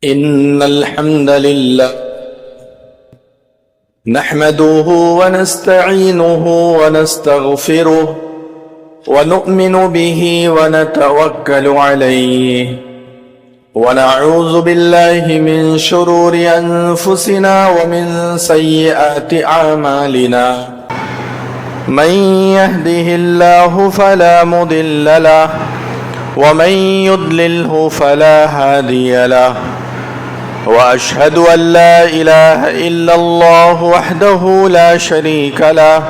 إن الحمد لله نحمده ونستعينه ونستغفره ونؤمن به ونتوكل عليه ونعوذ بالله من شرور أنفسنا ومن سيئات أعمالنا من يهده الله فلا مضل له ومن يضلله فلا هادي له وأشهد أن لا إله إلا الله وحده لا شريك له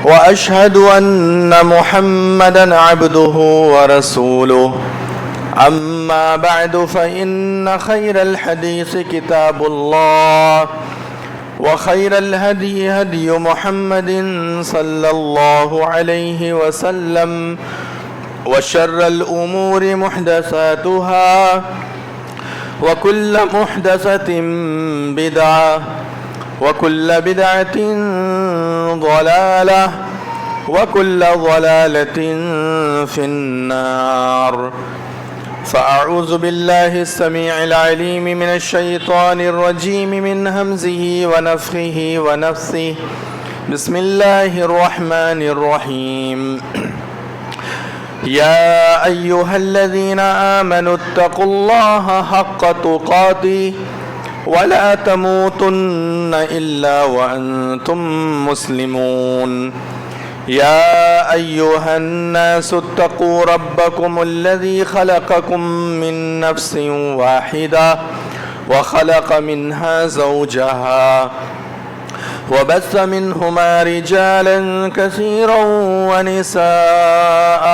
وأشهد أن محمدا عبده ورسوله أما بعد فإن خير الحديث كتاب الله وخير الهدي هدي محمد صلى الله عليه وسلم وشر الأمور محدثاتها وكل محدثة بدعة وكل بدعة ضلالة وكل ضلالة في النار. فأعوذ بالله السميع العليم من الشيطان الرجيم من همزه ونفخه ونفثه. بسم الله الرحمن الرحيم. يا أيها الذين آمنوا اتقوا الله حق تقاته ولا تموتن إلا وأنتم مسلمون. يا أيها الناس اتقوا ربكم الذي خلقكم من نفس واحدة وخلق منها زوجها وبث منهما رجالا كثيرا ونساء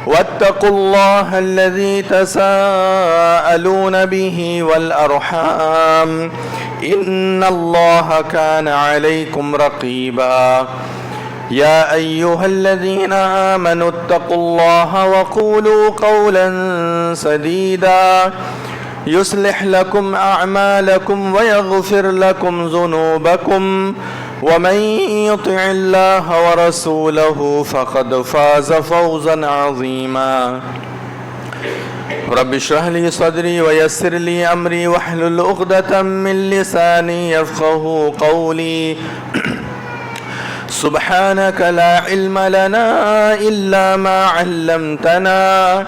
واتقوا الله الذي تساءلون به والأرحام إن الله كان عليكم رقيبا. يا أيها الذين آمنوا اتقوا الله وقولوا قولا سديدا يصلح لكم أعمالكم ويغفر لكم ذنوبكم ومن يطع الله ورسوله فقد فاز فوزا عظيما. رب اشرح لي صدري ويسر لي أمري واحلل عقدة من لساني يفقهوا قولي. سبحانك لا علم لنا إلا ما علمتنا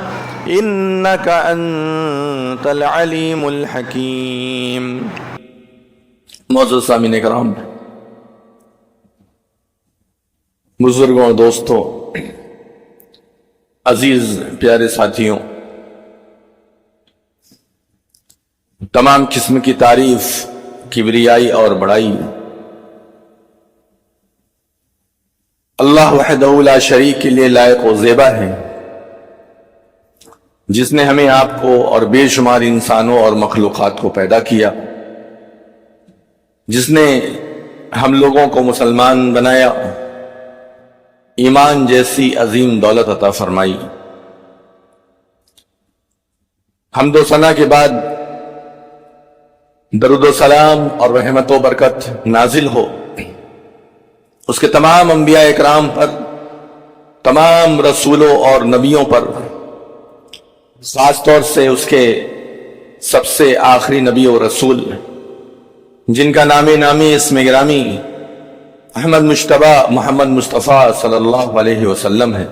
إنك أنت العليم الحكيم. معزز سامعین کرام، بزرگوں اور دوستوں، عزیز پیارے ساتھیوں، تمام قسم کی تعریف، کبریائی اور بڑائی اللہ وحدہ لا شریک کے لیے لائق و زیبا ہے، جس نے ہمیں آپ کو اور بے شمار انسانوں اور مخلوقات کو پیدا کیا، جس نے ہم لوگوں کو مسلمان بنایا، ایمان جیسی عظیم دولت عطا فرمائی. حمد و ثنا کے بعد درود و سلام اور رحمت و برکت نازل ہو اس کے تمام انبیاء اکرام پر، تمام رسولوں اور نبیوں پر، خاص طور سے اس کے سب سے آخری نبی و رسول جن کا نام نامی اسم گرامی احمد مجتبی محمد مصطفیٰ صلی اللہ علیہ وسلم ہے،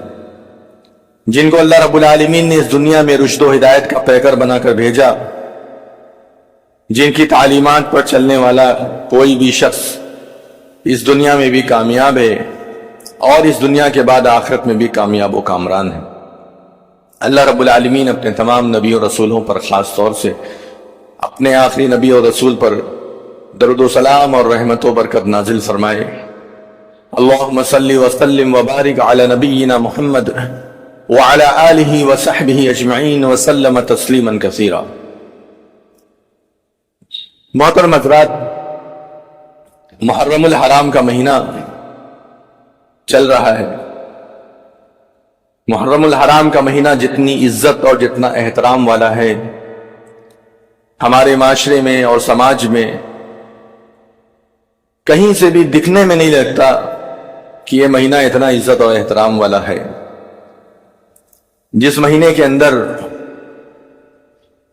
جن کو اللہ رب العالمین نے اس دنیا میں رشد و ہدایت کا پیکر بنا کر بھیجا، جن کی تعلیمات پر چلنے والا کوئی بھی شخص اس دنیا میں بھی کامیاب ہے اور اس دنیا کے بعد آخرت میں بھی کامیاب و کامران ہے. اللہ رب العالمین اپنے تمام نبی و رسولوں پر، خاص طور سے اپنے آخری نبی و رسول پر درود و سلام اور رحمت و برکت نازل فرمائے. اللہم صلی وسلم وبارک علی نبینا محمد وعلی آلہ وصحبہ اجمعین وسلم تسلیما کثیرا. محترم حضرات، محرم الحرام کا مہینہ چل رہا ہے. محرم الحرام کا مہینہ جتنی عزت اور جتنا احترام والا ہے، ہمارے معاشرے میں اور سماج میں کہیں سے بھی دکھنے میں نہیں لگتا کہ یہ مہینہ اتنا عزت اور احترام والا ہے. جس مہینے کے اندر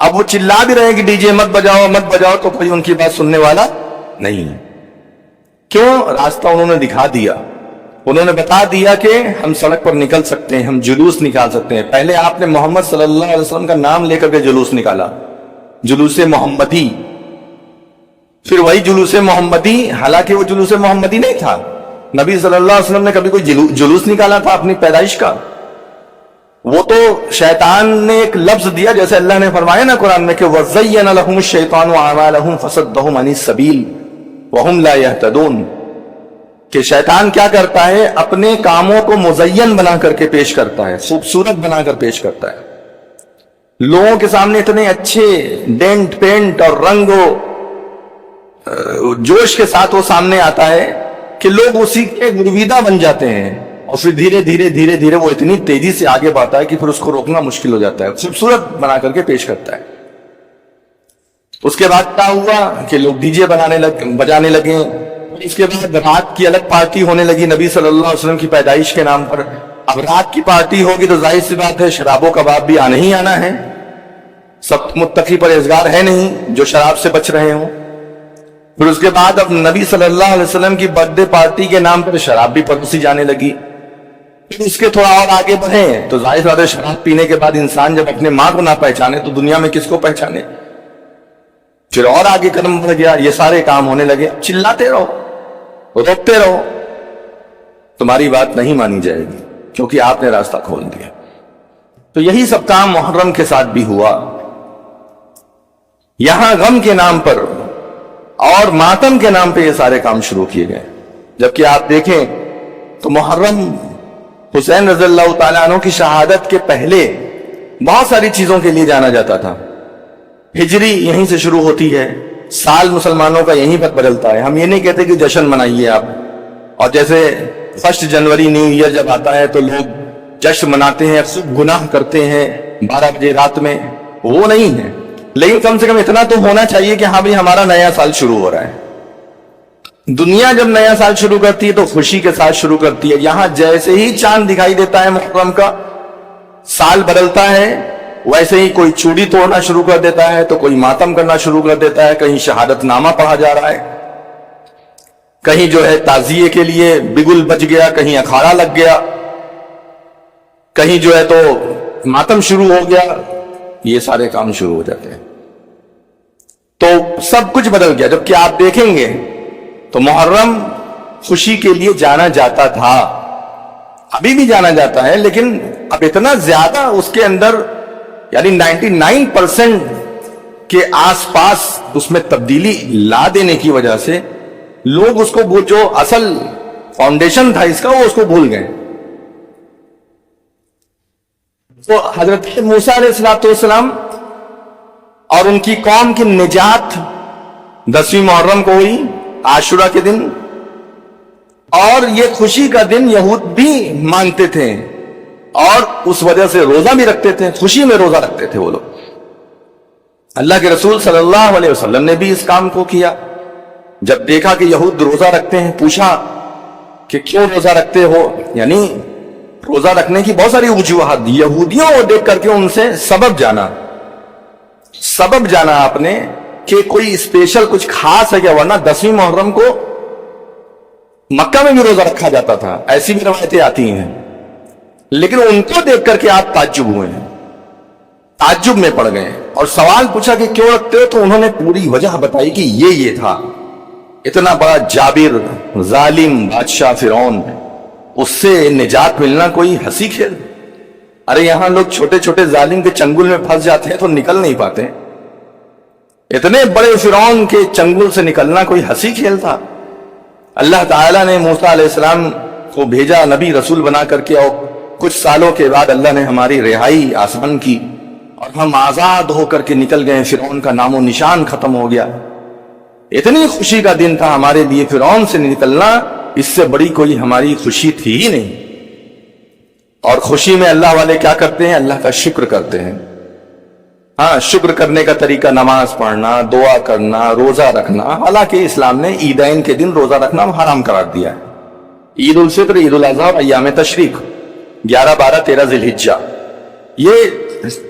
اب وہ چلا بھی رہے ہیں کہ ڈی جے مت بجاؤ تو کوئی ان کی بات سننے والا نہیں ہے. کیوں؟ راستہ انہوں نے دکھا دیا. انہوں نے بتا دیا کہ ہم سڑک پر نکل سکتے ہیں, ہم جلوس نکال سکتے ہیں. پہلے آپ نے محمد صلی اللہ علیہ وسلم کا نام لے کر کے جلوس نکالا, جلوس محمدی. پھر وہی جلوس محمدی, حالانکہ وہ جلوس محمدی نہیں تھا. نبی صلی اللہ علیہ وسلم نے کبھی کوئی جلوس نکالا تھا اپنی پیدائش کا؟ وہ تو شیطان نے ایک لفظ دیا, جیسے اللہ نے فرمایا نا قرآن میں کہ وَزَيَّنَ لَهُمُ الشَّيْطَانُ أَعْمَالَهُمْ فَصَدَّهُمْ عَنِ السَّبِيلِ وَهُمْ لَا يَهْتَدُونَ. کہ شیطان کیا کرتا ہے, اپنے کاموں کو مزین بنا کر کے پیش کرتا ہے, خوبصورت بنا کر پیش کرتا ہے. لوگوں کے سامنے اتنے اچھے ڈینٹ پینٹ اور رنگ و جوش کے ساتھ وہ سامنے آتا ہے کہ لوگ اسی کے گرویدہ بن جاتے ہیں, اور پھر دھیرے دھیرے وہ اتنی تیزی سے آگے بڑھتا ہے کہ پھر اس کو روکنا مشکل ہو جاتا ہے. خوبصورت بنا کر کے پیش کرتا ہے. اس کے بعد کیا ہوا کہ لوگ ڈی جے بجانے لگے. اس کے بعد رات کی الگ پارٹی ہونے لگی نبی صلی اللہ علیہ وسلم کی پیدائش کے نام پر. اب رات کی پارٹی ہوگی تو ظاہر سی بات ہے شراب و کباب بھی آنا ہی آنا ہے. سب متقی پرہیزگار ہے نہیں جو شراب سے بچ رہے ہوں. پھر اس کے بعد اب نبی صلی اللہ علیہ وسلم کی برتھ ڈے پارٹی کے نام پر شراب بھی پروسی جانے لگی. پھر اس کے تھوڑا اور آگے بڑھے تو ظاہر بات ہے شراب پینے کے بعد انسان جب اپنے ماں کو نہ پہچانے تو دنیا میں کس کو پہچانے. پھر اور آگے قدم بڑھ گیا, یہ سارے کام ہونے لگے. چلاتے رہو, روکتے رہو, تمہاری بات نہیں مانی جائے گی کیونکہ آپ نے راستہ کھول دیا. تو یہی سب کام محرم کے ساتھ بھی ہوا. یہاں غم کے نام پر اور ماتم کے نام پہ یہ سارے کام شروع کیے گئے. جبکہ آپ دیکھیں تو محرم حسین رضی اللہ تعالیٰ عنہ کی شہادت کے پہلے بہت ساری چیزوں کے لیے جانا جاتا تھا. ہجری یہیں سے شروع ہوتی ہے, سال مسلمانوں کا یہیں پر بدلتا ہے. ہم یہ نہیں کہتے کہ جشن منائیے آپ, اور جیسے 1 جنوری نیو ایئر جب آتا ہے تو لوگ جشن مناتے ہیں, گناہ کرتے ہیں 12 بجے رات میں, وہ نہیں ہے. لیکن کم سے کم اتنا تو ہونا چاہیے کہ ہاں بھی ہمارا نیا سال شروع ہو رہا ہے. دنیا جب نیا سال شروع کرتی ہے تو خوشی کے ساتھ شروع کرتی ہے. یہاں جیسے ہی چاند دکھائی دیتا ہے محرم کا, سال بدلتا ہے, ویسے ہی کوئی چوڑی توڑنا شروع کر دیتا ہے تو کوئی ماتم کرنا شروع کر دیتا ہے. کہیں شہادت نامہ پڑھا جا رہا ہے, کہیں جو ہے تعزیے کے لیے بگل بج گیا, کہیں اکھاڑا لگ گیا, کہیں جو ہے تو ماتم شروع ہو گیا. یہ سارے کام شروع ہو جاتے ہیں تو سب کچھ بدل گیا. جبکہ آپ دیکھیں گے تو محرم خوشی کے لیے جانا جاتا تھا, ابھی بھی جانا جاتا ہے, لیکن اب اتنا زیادہ اس کے اندر یعنی 99% کے آس پاس اس میں تبدیلی لا دینے کی وجہ سے لوگ اس کو جو اصل فاؤنڈیشن تھا اس کا وہ اس کو بھول گئے. تو حضرت موسیٰ علیہ السلام اور ان کی قوم کی نجات 10ویں محرم کو ہوئی, عاشورہ کے دن. اور یہ خوشی کا دن یہود بھی مانتے تھے اور اس وجہ سے روزہ بھی رکھتے تھے, خوشی میں روزہ رکھتے تھے وہ لوگ. اللہ کے رسول صلی اللہ علیہ وسلم نے بھی اس کام کو کیا. جب دیکھا کہ یہود روزہ رکھتے ہیں, پوچھا کہ کیوں روزہ رکھتے ہو, یعنی روزہ رکھنے کی بہت ساری وجوہات. یہودیوں کو دیکھ کر کے ان سے سبب جانا آپ نے کہ کوئی اسپیشل کچھ خاص ہے کیا, ورنہ 10ویں محرم کو مکہ میں بھی روزہ رکھا جاتا تھا, ایسی بھی روایتیں آتی ہیں. لیکن ان کو دیکھ کر کے آپ تعجب ہوئے ہیں, تعجب میں پڑ گئے اور سوال پوچھا کہ کیوں رکھتے ہو, تو انہوں نے پوری وجہ بتائی کہ یہ تھا. اتنا بڑا جابر ظالم بادشاہ فرعون, اس سے نجات ملنا کوئی ہنسی کھیل. ارے یہاں لوگ چھوٹے چھوٹے ظالم کے چنگل میں پھنس جاتے ہیں تو نکل نہیں پاتے, اتنے بڑے فرعون کے چنگل سے نکلنا کوئی ہنسی کھیل تھا. اللہ تعالیٰ نے موسیٰ علیہ السلام کو بھیجا نبی رسول بنا کر کے, اور کچھ سالوں کے بعد اللہ نے ہماری رہائی آسان کی اور ہم آزاد ہو کر کے نکل گئے. فرعون کا نام و نشان ختم ہو گیا. اتنی خوشی کا دن تھا ہمارے لیے, فرعون سے نکلنا اس سے بڑی کوئی ہماری خوشی تھی ہی نہیں. اور خوشی میں اللہ والے کیا کرتے ہیں, اللہ کا شکر کرتے ہیں. ہاں, شکر کرنے کا طریقہ نماز پڑھنا, دعا کرنا, روزہ رکھنا. حالانکہ اسلام نے عیدین کے دن روزہ رکھنا حرام قرار دیا ہے. عید الفطر, عید الاضحیٰ اور ایام تشریق 11, 12, 13 ذی الحجہ, یہ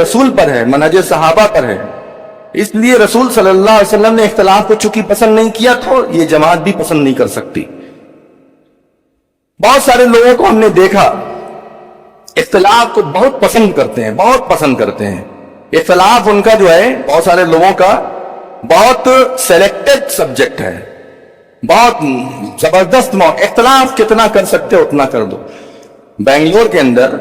رسول پر ہے، منہج صحابہ پر ہے، اس لیے رسول صلی اللہ علیہ وسلم نے اختلاف کو چونکہ پسند نہیں کیا تو یہ جماعت بھی پسند نہیں کر سکتی۔ بہت سارے لوگوں کو ہم نے دیکھا اختلاف کو بہت پسند کرتے ہیں، بہت پسند کرتے ہیں۔ اختلاف ان کا جو ہے بہت سارے لوگوں کا بہت سلیکٹڈ سبجیکٹ ہے، بہت زبردست اختلاف کتنا کر سکتے اتنا کر دو۔ بنگلور کے اندر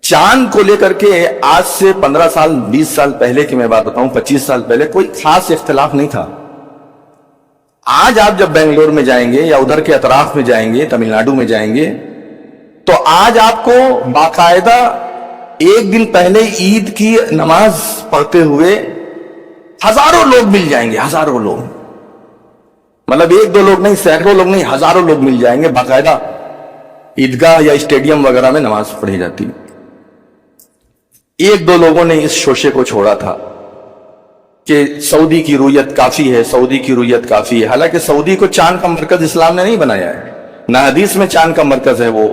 چاند کو لے کر کے آج سے 15 سال 20 سال پہلے کی میں بات بتاؤں، 25 سال پہلے کوئی خاص اختلاف نہیں تھا۔ آج آپ جب بنگلور میں جائیں گے یا ادھر کے اطراف میں جائیں گے، تمل ناڈو میں جائیں گے، تو آج آپ کو باقاعدہ ایک دن پہلے عید کی نماز پڑھتے ہوئے ہزاروں لوگ مل جائیں گے، ہزاروں لوگ، مطلب ایک دو لوگ نہیں، سینکڑوں لوگ نہیں، ہزاروں لوگ مل جائیں گے، باقاعدہ عیدگاہ یا اسٹیڈیم وغیرہ میں نماز پڑھی جاتی۔ ایک دو لوگوں نے اس شوشے کو چھوڑا تھا کہ سعودی کی رویت کافی ہے، سعودی کی رویت کافی ہے، حالانکہ سعودی کو چاند کا مرکز اسلام نے نہیں بنایا ہے، نہ حدیث میں چاند کا مرکز ہے۔ وہ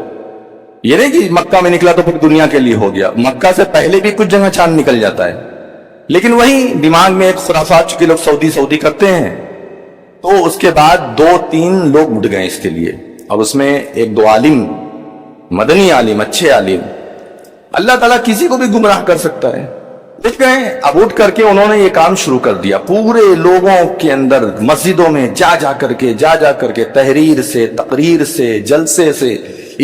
یہ نہیں کہ مکہ میں نکلا تو پھر دنیا کے لیے ہو گیا، مکہ سے پہلے بھی کچھ جگہ چاند نکل جاتا ہے، لیکن وہی دماغ میں ایک خرافات، چونکہ لوگ سعودی سعودی کرتے ہیں، تو اس کے بعد 2-3 لوگ اٹھ گئے اس کے لیے، اور اس میں ایک دو عالم، مدنی عالم، اچھے عالم، اللہ تعالیٰ کسی کو بھی گمراہ کر سکتا ہے، دیکھ گئے، اب اٹھ کر کے انہوں نے یہ کام شروع کر دیا، پورے لوگوں کے اندر مسجدوں میں جا جا کر کے تحریر سے، تقریر سے، جلسے سے،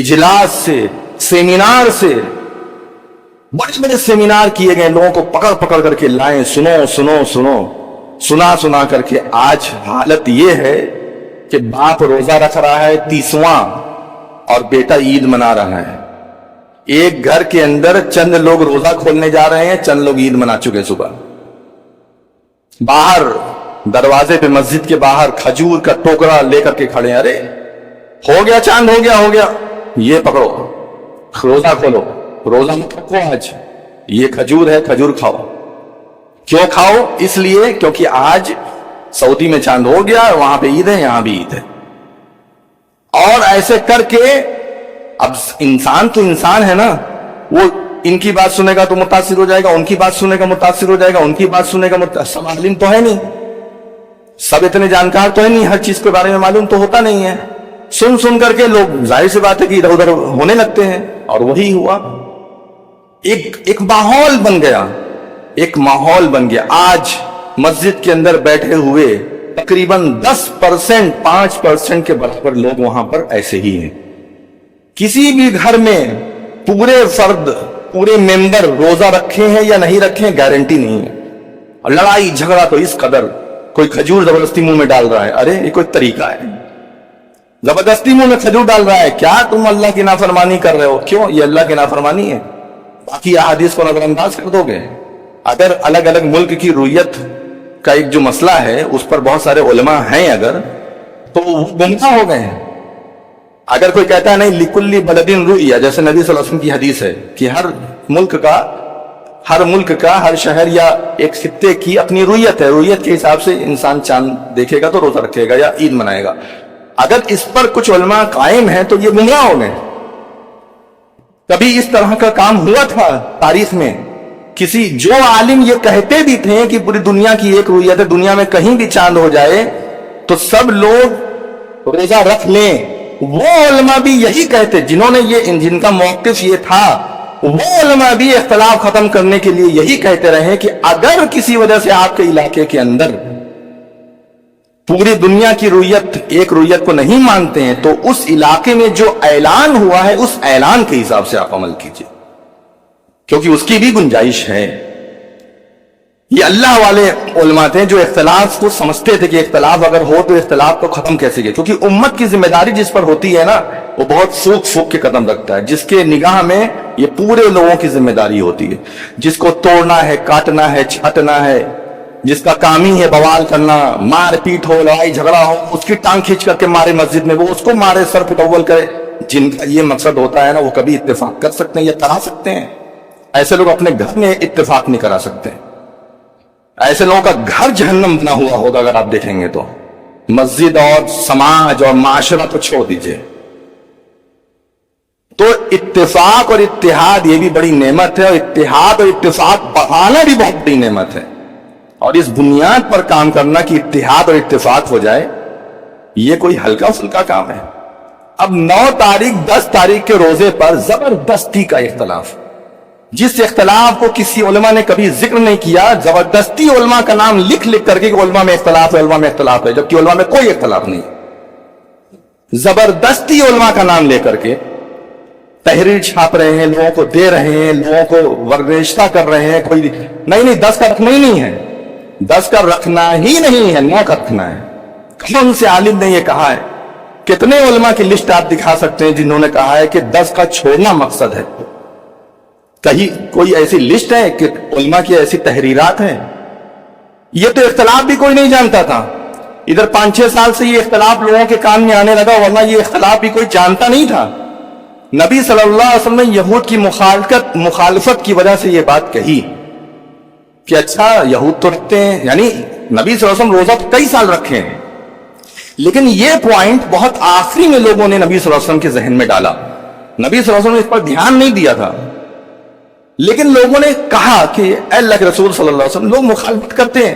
اجلاس سے، سیمینار سے، بڑے بڑے سیمینار کیے گئے، لوگوں کو پکڑ پکڑ کر کے لائیں، سنا کر کے آج حالت یہ ہے کہ باپ روزہ رکھ رہا ہے 30واں اور بیٹا عید منا رہا ہے۔ ایک گھر کے اندر چند لوگ روزہ کھولنے جا رہے ہیں، چند لوگ عید منا چکے، صبح باہر دروازے پہ مسجد کے باہر کھجور کا ٹوکرا لے کر کے کھڑے ہیں، ارے ہو گیا چاند، ہو گیا، یہ پکڑو، روزہ کھولو، روزہ مت رکھو آج، یہ کھجور ہے، کھجور کھاؤ۔ کیوں کھاؤ؟ اس لیے کیونکہ آج سعودی میں چاند ہو گیا، وہاں پہ عید ہے، یہاں بھی عید ہے۔ اور ایسے کر کے اب انسان تو انسان ہے نا، وہ ان کی بات سنے گا تو متاثر ہو جائے گا، ان کی بات سنے گا متاثر ہو جائے گا، ان کی بات سنے گا سب عالم تو ہے نہیں، سب اتنے جانکار تو ہے نہیں، ہر چیز کے بارے میں معلوم تو ہوتا نہیں ہے، سن کر کے لوگ ظاہر سی بات ہے کہ ادھر ادھر ہونے لگتے ہیں، اور وہی ہوا، ایک ماحول بن گیا، ایک ماحول بن گیا۔ آج مسجد کے اندر بیٹھے ہوئے تقریباً 10%، 5% کے برابر لوگ وہاں پر ایسے ہی ہیں۔ کسی بھی گھر میں پورے فرد، پورے ممبر روزہ رکھے ہیں یا نہیں رکھے ہیں گارنٹی نہیں ہے، اور لڑائی جھگڑا تو اس قدر، کوئی کھجور زبردستی منہ میں ڈال رہا ہے، ارے یہ کوئی طریقہ ہے؟ زبردستی منہ میں کھجور ڈال رہا ہے، کیا تم اللہ کی نافرمانی کر رہے ہو؟ کیوں؟ یہ اللہ کی نافرمانی ہے، باقی احادیث کو نظر انداز کر دو گے؟ اگر الگ الگ ملک کی رویت کا ایک جو مسئلہ ہے اس پر بہت سارے علماء ہیں اگر، تو وہ گمراہ ہو گئے ہیں۔ اگر کوئی کہتا ہے نہیں لکل بلد رؤیا، جیسے نبی صلی اللہ علیہ وسلم کی حدیث ہے کہ ہر ملک کا ہر شہر یا ایک خطے کی اپنی رویت ہے، رویت کے حساب سے انسان چاند دیکھے گا تو روزہ رکھے گا یا عید منائے گا۔ اگر اس پر کچھ علماء قائم ہیں تو یہ گمراہ ہو گئے۔ کبھی اس طرح کا کام ہوا تھا تاریخ میں؟ کسی جو عالم یہ کہتے بھی تھے کہ پوری دنیا کی ایک رویت ہے، دنیا میں کہیں بھی چاند ہو جائے تو سب لوگ روزہ رکھ لیں، وہ علماء بھی یہی کہتے، جن کا موقف یہ تھا، وہ علماء بھی اختلاف ختم کرنے کے لیے یہی کہتے رہے کہ اگر کسی وجہ سے آپ کے علاقے کے اندر پوری دنیا کی رویت، ایک رویت کو نہیں مانتے ہیں، تو اس علاقے میں جو اعلان ہوا ہے اس اعلان کے حساب سے آپ عمل کیجئے، کیونکہ اس کی بھی گنجائش ہے۔ یہ اللہ والے علماء تھے جو اختلاف کو سمجھتے تھے کہ اختلاف اگر ہو تو اختلاف کو ختم کیسے کیے، کیونکہ امت کی ذمہ داری جس پر ہوتی ہے نا، وہ بہت سوکھ کے قدم رکھتا ہے، جس کے نگاہ میں یہ پورے لوگوں کی ذمہ داری ہوتی ہے، جس کو توڑنا ہے، کاٹنا ہے، چھاٹنا ہے، جس کا کام ہی ہے بوال کرنا، مار پیٹ ہو، لڑائی جھگڑا ہو، اس کی ٹانگ کھینچ کر کے مارے مسجد میں، وہ اس کو مارے، سر پہ ٹول کرے، جن کا یہ مقصد ہوتا ہے نا، وہ کبھی اتفاق کر سکتے ہیں یا کرا سکتے ہیں؟ ایسے لوگ اپنے گھر میں اتفاق نہیں کرا سکتے، ایسے لوگوں کا گھر جہنم بنا ہوا ہوگا اگر آپ دیکھیں گے تو، مسجد اور سماج اور معاشرہ تو چھوڑ دیجئے۔ تو اتفاق اور اتحاد یہ بھی بڑی نعمت ہے, اور اتحاد اور اتفاق بڑھانا بھی بہت بڑی نعمت ہے. اور اس بنیاد پر کام کرنا کہ اتحاد اور اتفاق ہو جائے, یہ کوئی ہلکا پھلکا کام ہے. اب 9 تاریخ 10 تاریخ کے روزے پر زبردستی کا اختلاف, جس اختلاف کو کسی علماء نے کبھی ذکر نہیں کیا, زبردستی علماء کا نام لکھ کر کے کہ علماء میں اختلاف ہے, علماء میں اختلاف ہے, جبکہ علماء میں کوئی اختلاف نہیں. زبردستی علماء کا نام لے کر کے تحریر چھاپ رہے ہیں, لوگوں کو دے رہے ہیں, لوگوں کو ورنیشتہ کر رہے ہیں. کوئی نہیں 10 کا رکھنا ہی نہیں ہے, 10 کا رکھنا ہی نہیں ہے, 9 کا رکھنا ہے. کون سے عالم نے یہ کہا ہے؟ کتنے علماء کی لسٹ آپ دکھا سکتے ہیں جنہوں نے کہا ہے کہ 10 کا چھوڑنا مقصد ہے؟ کہیں کوئی ایسی لسٹ ہے کہ علماء کی ایسی تحریرات ہیں؟ یہ تو اختلاف بھی کوئی نہیں جانتا تھا. ادھر 5-6 سال سے یہ اختلاف لوگوں کے کان میں آنے لگا, ورنہ یہ اختلاف بھی کوئی جانتا نہیں تھا. نبی صلی اللہ علیہ وسلم نے یہود کی مخالفت کی وجہ سے یہ بات کہی کہ اچھا یہود تو رکھتے ہیں, یعنی نبی صلی اللہ علیہ وسلم روزہ تو کئی سال رکھے ہیں, لیکن یہ پوائنٹ بہت آخری میں لوگوں نے نبی صلی اللہ علیہ وسلم کے ذہن میں ڈالا. نبی صلی اللہ علیہ وسلم نے اس پر دھیان نہیں دیا تھا, لیکن لوگوں نے کہا کہ اے اللہ کے رسول صلی اللہ علیہ وسلم, لوگ مخالفت کرتے ہیں,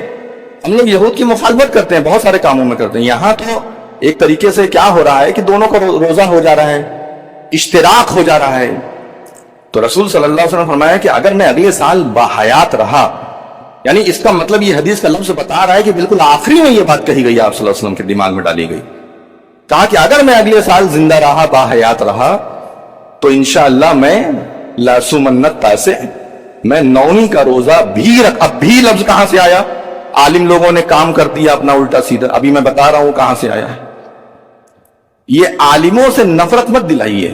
ہم لوگ یہود کی مخالفت کرتے ہیں, بہت سارے کاموں میں کرتے ہیں. یہاں تو ایک طریقے سے کیا ہو رہا ہے کہ دونوں کا روزہ ہو جا رہا ہے, اشتراک ہو جا رہا ہے. تو رسول صلی اللہ علیہ وسلم نے فرمایا کہ اگر میں اگلے سال باحیات رہا, یعنی اس کا مطلب یہ حدیث کا لفظ بتا رہا ہے کہ بالکل آخری میں یہ بات کہی گئی, آپ صلی اللہ علیہ وسلم کے دماغ میں ڈالی گئی. کہا کہ اگر میں اگلے سال زندہ رہا, باحیات رہا, تو انشاءاللہ میں لاسومنت تاسع, میں 9ویں کا روزہ بھی رکھ. اب بھی لفظ کہاں سے آیا؟ عالم لوگوں نے کام کر دیا اپنا الٹا سیدھا. ابھی میں بتا رہا ہوں کہاں سے آیا ہے. یہ عالموں سے نفرت مت دلائیے.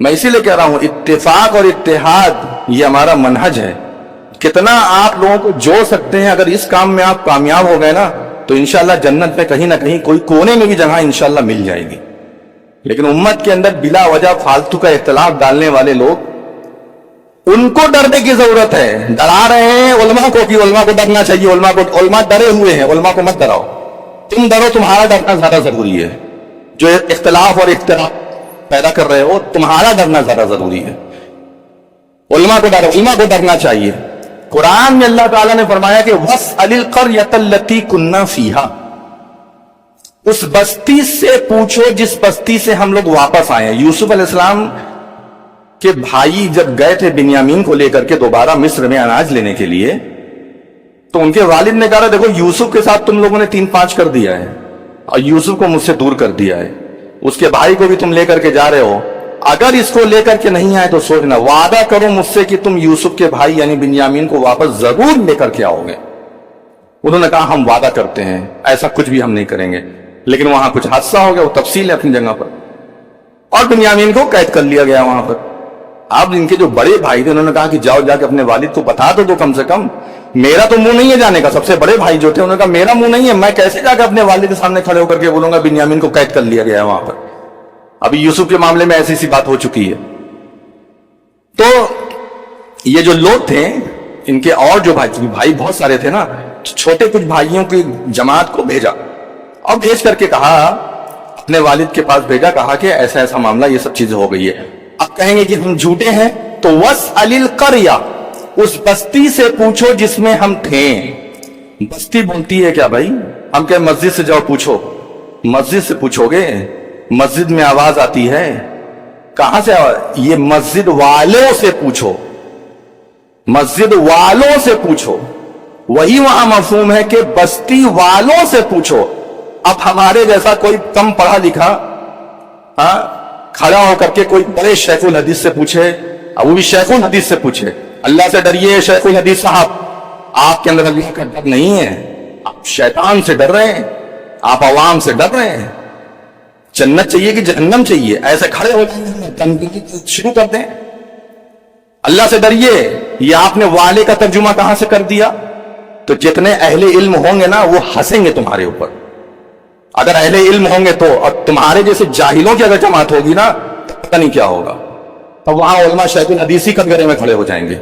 میں اسی لیے کہہ رہا ہوں اتفاق اور اتحاد یہ ہمارا منہج ہے. کتنا آپ لوگوں کو جوڑ سکتے ہیں, اگر اس کام میں آپ کامیاب ہو گئے نا, تو انشاءاللہ جنت میں کہیں نہ کہیں کوئی کونے میں بھی جگہ انشاءاللہ مل جائے گی. لیکن امت کے اندر بلا وجہ فالتو کا اختلاف ڈالنے والے لوگ, ان کو ڈرنے کی ضرورت ہے. ڈرا رہے ہیں علماء کو کہ علماء کو ڈرنا چاہیے, علماء ڈرے ہوئے ہیں, علماء کو مت ڈراؤ. تم ڈرو, تمہارا ڈرنا زیادہ ضروری ہے. جو اختلاف اور اختلاف پیدا کر رہے ہو, تمہارا ڈرنا زیادہ ضروری ہے. علماء کو ڈرو, علماء کو ڈرنا چاہیے. قرآن میں اللہ تعالیٰ نے فرمایا کہ وَاسْأَلِ الْقَرْيَةَ الَّتِي كُنَّا فِيهَا, اس بستی سے پوچھو جس بستی سے ہم لوگ واپس آئے ہیں. یوسف علیہ السلام کے بھائی جب گئے تھے بنیامین کو لے کر کے دوبارہ مصر میں اناج لینے کے لیے, تو ان کے والد نے کہا دیکھو یوسف کے ساتھ تم لوگوں نے 3-5 کر دیا ہے, اور یوسف کو مجھ سے دور کر دیا ہے, اس کے بھائی کو بھی تم لے کر کے جا رہے ہو, اگر اس کو لے کر کے نہیں آئے تو سوچنا, وعدہ کرو مجھ سے کہ تم یوسف کے بھائی یعنی بنیامین کو واپس ضرور لے کر کے آؤ گے. انہوں نے کہا ہم وعدہ کرتے ہیں, ایسا کچھ بھی ہم نہیں کریں گے. لیکن وہاں کچھ حادثہ ہو گیا, وہ تفصیل ہے اپنی جگہ پر, اور بنیامین کو قید کر لیا گیا وہاں پر. اب ان کے جو بڑے بھائی تھے انہوں نے کہا کہ جاؤ جا کے اپنے والد کو بتا دو کم سے کم, میرا تو منہ نہیں ہے جانے کا. سب سے بڑے بھائی جو تھے انہوں نے کہا میرا منہ نہیں ہے, میں کیسے جا کے اپنے والد کے سامنے کھڑے ہو کر کے بولوں گا بنیامین کو قید کر لیا گیا وہاں پر. ابھی یوسف کے معاملے میں ایسی سی بات ہو چکی ہے. تو یہ جو لوگ تھے ان کے, اور جو بھائی بہت سارے تھے نا, چھوٹے کچھ بھائیوں کی جماعت کو بھیجا, اور بھیج کر کے کہا, اپنے والد کے پاس بھیجا, کہا کہ ایسا ایسا معاملہ, یہ سب چیزیں ہو گئی ہے. اب کہیں گے کہ ہم جھوٹے ہیں, تو وَاسْأَلِ الْقَرْيَةَ, اس بستی سے پوچھو جس میں ہم تھے. بستی بولتی ہے کیا بھائی؟ ہم کہ مسجد سے جاؤ پوچھو. مسجد سے پوچھو گے؟ مسجد میں آواز آتی ہے, کہاں سے آواز؟ یہ مسجد والوں سے پوچھو, مسجد والوں سے پوچھو. وہی وہاں مفہوم ہے کہ بستی والوں سے پوچھو. اب ہمارے جیسا کوئی کم پڑھا لکھا کھڑا ہو کر کے کوئی بڑے شیخ الحدیث سے پوچھے, اب وہ بھی شیخ الحدیث سے پوچھے, اللہ سے ڈریے شیخ الحدیث صاحب, آپ کے اندر اللہ کا ڈر نہیں ہے, آپ شیطان سے ڈر رہے ہیں, آپ عوام سے ڈر رہے ہیں. جنت چاہیے کہ جہنم چاہیے؟ ایسے کھڑے ہو جائیں, شروع کر دیں. اللہ سے ڈریے, یہ آپ نے والے کا ترجمہ کہاں سے کر دیا؟ تو جتنے اہل علم ہوں گے نا وہ ہنسیں گے تمہارے اوپر. اگر اہل علم ہوں گے تو, اور تمہارے جیسے جاہلوں کی اگر جماعت ہوگی نا تو پتہ نہیں کیا ہوگا. تو وہاں علماء شیخ الحدیثی کٹگرے میں کھڑے ہو جائیں گے.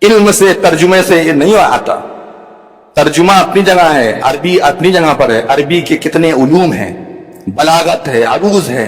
علم سے, ترجمے سے یہ نہیں آتا. ترجمہ اپنی جگہ ہے, عربی اپنی جگہ پر ہے. عربی کے کتنے علوم ہیں, بلاغت ہے, عروض ہے,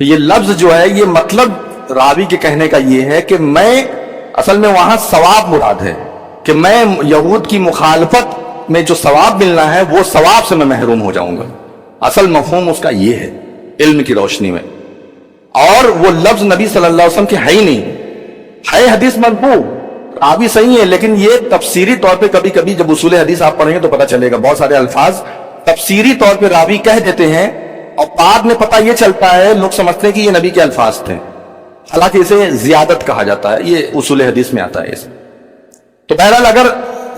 یہ لفظ جو ہے یہ مطلب راوی کے کہنے کا یہ ہے کہ میں اصل میں وہاں ثواب مراد ہے کہ میں یہود کی مخالفت میں جو ثواب ملنا ہے وہ ثواب سے میں محروم ہو جاؤں گا. اصل مفہوم اس کا یہ ہے علم کی روشنی میں. اور وہ لفظ نبی صلی اللہ علیہ وسلم کی ہے ہی نہیں, ہے حدیث مرفوع, راوی صحیح ہے, لیکن یہ تفسیری طور پہ کبھی کبھی جب اصول حدیث آپ پڑھیں گے تو پتہ چلے گا بہت سارے الفاظ تفسیری طور پہ راوی کہہ دیتے ہیں اور بعد میں پتہ یہ چلتا ہے لوگ سمجھتے ہیں کہ یہ نبی کے الفاظ تھے, حالانکہ اسے زیادت کہا جاتا ہے, یہ اصول حدیث میں آتا ہے اسے. تو بہرحال اگر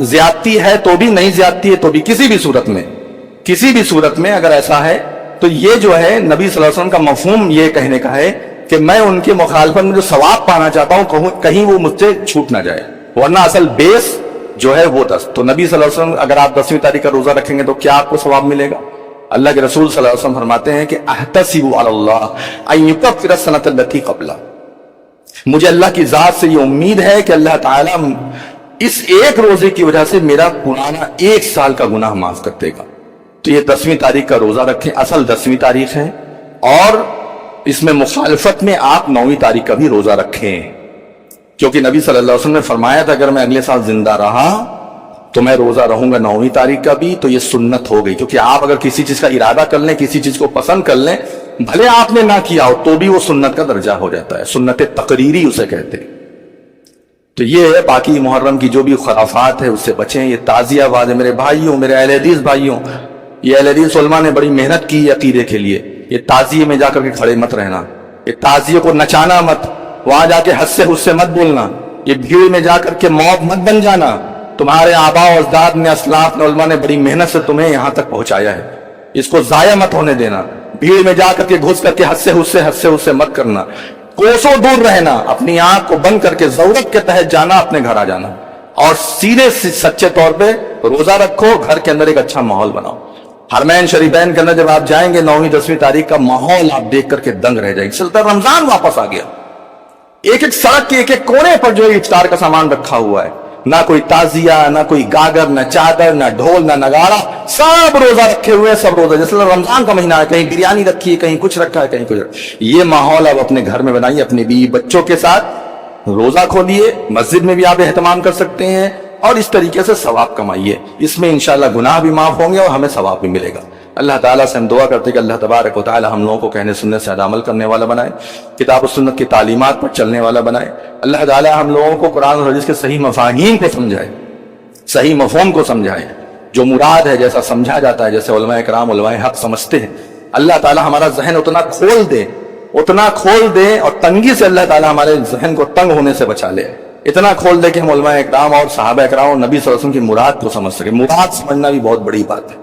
زیادتی ہے تو بھی, نہیں زیادتی ہے تو بھی, کسی بھی صورت میں اگر ایسا ہے تو یہ جو ہے نبی صلی اللہ علیہ وسلم کا مفہوم یہ کہنے کا ہے کہ میں ان کے مخالفت میں جو ثواب پانا چاہتا ہوں کہیں وہ مجھ سے چھوٹ نہ جائے, ورنہ اصل بیس جو ہے وہ 10. تو نبی صلی اللہ علیہ وسلم اگر آپ 10ویں تاریخ کا روزہ رکھیں گے تو کیا آپ کو ثواب ملے گا؟ اللہ کے رسول صلی اللہ علیہ وسلم فرماتے ہیں کہ احتسب علی اللہ ان یکفر السنۃ التي قبلہ, مجھے اللہ کی ذات سے یہ امید ہے کہ اللہ تعالیٰ اس ایک روزے کی وجہ سے میرا پرانا 1 سال کا گناہ معاف کر دے گا. تو یہ 10ویں تاریخ کا روزہ رکھیں, اصل 10ویں تاریخ ہے, اور اس میں مخالفت میں آپ 9ویں تاریخ کا بھی روزہ رکھیں, کیونکہ نبی صلی اللہ علیہ وسلم نے فرمایا تھا اگر میں اگلے سال زندہ رہا تو میں روزہ رہوں گا 9ویں تاریخ کا بھی. تو یہ سنت ہو گئی, کیونکہ آپ اگر کسی چیز کا ارادہ کر لیں, کسی چیز کو پسند کر لیں, بھلے آپ نے نہ کیا ہو تو بھی وہ سنت کا درجہ ہو جاتا ہے, سنت تقریری اسے کہتے ہیں. تو یہ ہے, باقی محرم کی جو بھی خرافات ہے اس سے بچیں. یہ تعزیہ باز ہے میرے بھائیوں, میرے اہل حدیث بھائیوں, یہ اہل حدیث علماء نے بڑی محنت کی عقیدے کے لیے. یہ تعزیے میں جا کر کے کھڑے مت رہنا, یہ تعزیے کو نچانا مت, وہاں جا کے حد سے حد سے مت بولنا, یہ بھیڑ میں جا کر کے موب مت بن جانا. تمہارے آباء و اجداد نے, اسلاف نے, علماء نے بڑی محنت سے تمہیں یہاں تک پہنچایا ہے, اس کو ضائع مت ہونے دینا. بھیڑ میں جا کر کے گھس کر کے حد سے حد سے مت کرنا, کوسوں دور رہنا, اپنی آنکھ کو بند کر کے ضرورت کے تحت جانا, اپنے گھر آ جانا, اور سیدھے سچے طور پہ روزہ رکھو, گھر کے اندر ایک اچھا ماحول بناؤ. حرمین شریفین کے اندر جب آپ جائیں گے 9ویں 10ویں تاریخ کا ماحول آپ دیکھ کر کے دنگ رہ جائیں گے. چلتا رمضان واپس آ گیا, ایک ایک سڑک کے ایک ایک کونے پر جو افطار کا سامان رکھا ہوا ہے, نہ کوئی تعزیہ, نہ کوئی گاگر, نہ چادر, نہ ڈھول, نہ نگارا, سب روزہ رکھے ہوئے, سب روزہ. جیسے رمضان کا مہینہ ہے, کہیں بریانی رکھی ہے, کہیں کچھ رکھا ہے, کہیں کچھ رکھا. یہ ماحول آپ اپنے گھر میں بنائیے, اپنے بیوی بچوں کے ساتھ روزہ کھولیے, مسجد میں بھی آپ اہتمام کر سکتے ہیں, اور اس طریقے سے ثواب کمائیے. اس میں انشاءاللہ گناہ بھی معاف ہوں گے اور ہمیں ثواب بھی ملے گا. اللہ تعالیٰ سے ہم دعا کرتے ہیں کہ اللہ تبارک و تعالیٰ ہم لوگوں کو کہنے سننے سے عمل کرنے والا بنائے, کتاب و سنت کی تعلیمات پر چلنے والا بنائے. اللہ تعالیٰ ہم لوگوں کو قرآن اور حدیث کے صحیح مفاہیم کو سمجھائے, صحیح مفہوم کو سمجھائے, جو مراد ہے جیسا سمجھا جاتا ہے, جیسے علماء کرام علماء حق سمجھتے ہیں. اللہ تعالیٰ ہمارا ذہن اتنا کھول دے, اور تنگی سے اللہ تعالیٰ ہمارے ذہن کو تنگ ہونے سے بچا لے, اتنا کھول دے کہ ہم علماء کرام اور صحابہ کرام اور نبی صلی اللہ علیہ وسلم کی مراد کو سمجھ سکیں. مراد سمجھنا بھی بہت بڑی بات ہے.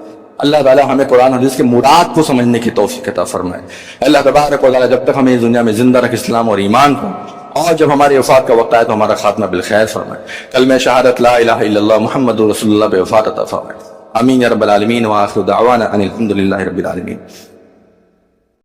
اللہ تعالیٰ ہمیں قرآن حدیث کے مراد کو سمجھنے کی توفیق عطا فرمائے. اللہ تبارک و تعالیٰ جب تک ہمیں اس دنیا میں زندہ رکھ اسلام اور ایمان کو, اور جب ہماری وفات کا وقت آئے تو ہمارا خاتمہ بالخیر فرمائے. کلمہ شہادت لا الہ الا اللہ محمد رسول اللہ پہ وفات عطا فرمائے. آمین یا رب العالمین. وآخر دعوانا ان الحمد للہ رب العالمین.